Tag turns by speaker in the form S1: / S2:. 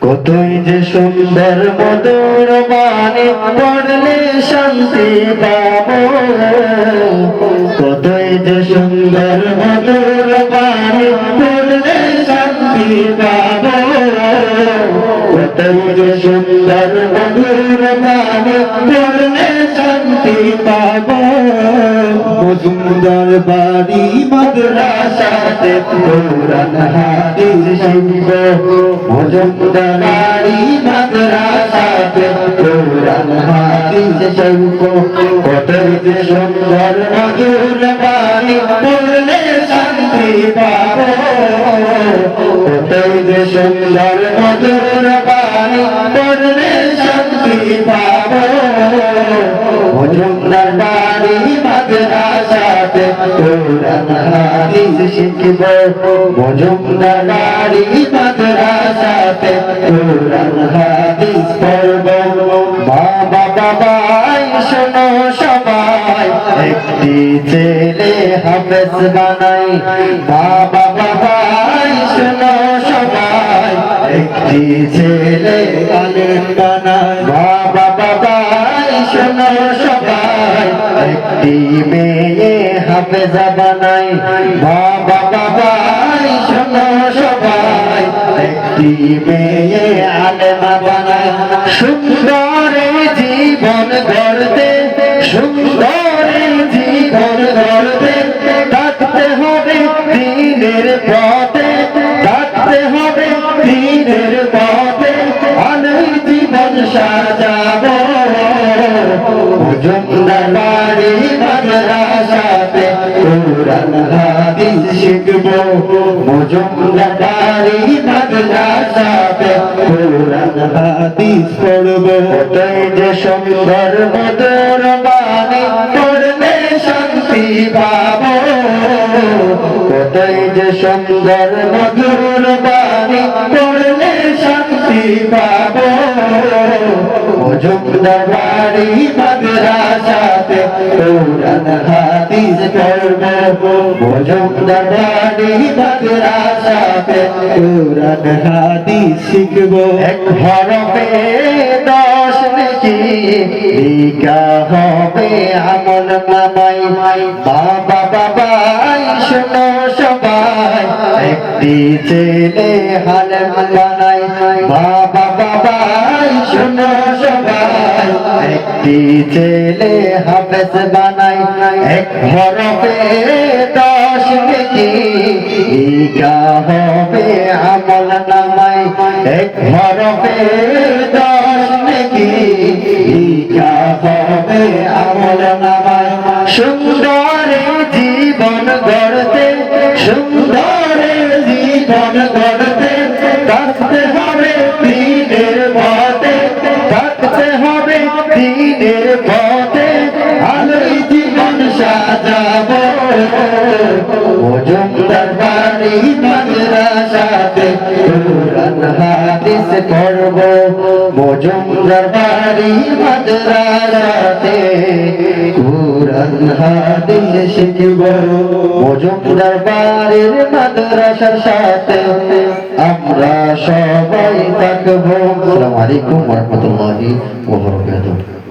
S1: কতই যে সুন্দর মধুর বাণী পড়লে শান্তি পাবো, কতই যে সুন্দর মধুর বাণী পড়লে শান্তি পাবো, কতই যে সুন্দর মধুর বাণী পড়লে শান্তি পাবো। সুন্দর বাড়ি মাদ্রাসাতে কোরআন হাদিস শিখবো, মজুমদার বাড়ি মাদ্রাসাতে কোরআন হাদিস শিখবো। কতই যে সুন্দর মধুর বাণী পড়লে শান্তি পাবো, কতই যে সুন্দর মধুর বাণী পড়লে শান্তি পাবো। মজুমদার বাড়ি মাদ্রাসাতে কোরআন হাদিস শিখবো, মজুমদার বাড়ি মাদ্রাসাতে কোরআন হাদিস পড়বো। মা বাবা ভাই শোনো সবাই, একটি ছেলে হাফেজ বানাই। মা বাবা ভাই শোনো সবাই, একটি ছেলে আলেম বানাই। মা বাবা ভাই শোনো সবাই, একটি মেয়ে হাফেজা বানাই। মা বাবা ভাই শোনো সবাই, একটি মেয়ে আলেমা বানাই। সুন্দর জীবন গড়তে, সুন্দর জীবন গড়তে থাকতে হবে দ্বীনের পথে, থাকতে হবে দ্বীনের পথে। আলোয় জীবন সাজাবো, মজুমদার বাড়ি মাদ্রাসাতে কোরআন হাদিস শিখবো, মজুমদার বাড়ি মাদ্রাসাতে কোরআন হাদিস পড়বো। কতই যে সুন্দর মধুর বাণী পড়লে শান্তি পাবো, কতই যে সুন্দর মধুর বাণী পড়লে শান্তি পাবো। মজুমদার বাড়ি মাদ্রাসাতে কোরআন হাদিস পড়বো, মজুমদার বাড়ি মাদ্রাসাতে কোরআন হাদিস শিখবো। এক হরফে 10 নেকি লিখা হবে আমল নামাই। বাবা বাবাই শোনো সবাই, একটি ছেলে আলেম বানাই। বাবা বাবাই শোনো সবাই, একটি ছেলে হাফেজ বানাই। এক হরফে 10 নেকি লিখা হবে আমল নামাই। এক হরফে 10 নেকি লিখা হবে আমল নামাই। সুন্দর জীবন গড়তে, সুন্দর জীবন গড়তে থাকতে হবে দ্বীনের পথে, থাকতে হবে দ্বীনের পথে। আলোয় জীবন সাজাবো, মজুমদার বাড়ি মাদ্রাসাতে কোরআন হাদিস পড়বো, মজুমদার বাড়ি মাদ্রাসাতে কোরআন হাদিস শিখবো। মজুমদার বাড়ির মাদ্রাসার সাথে আমরা সবাই থাকবো। আসসালামু আলাইকুম ওয়া রাহমাতুল্লাহি ওয়া বারাকাতুহু।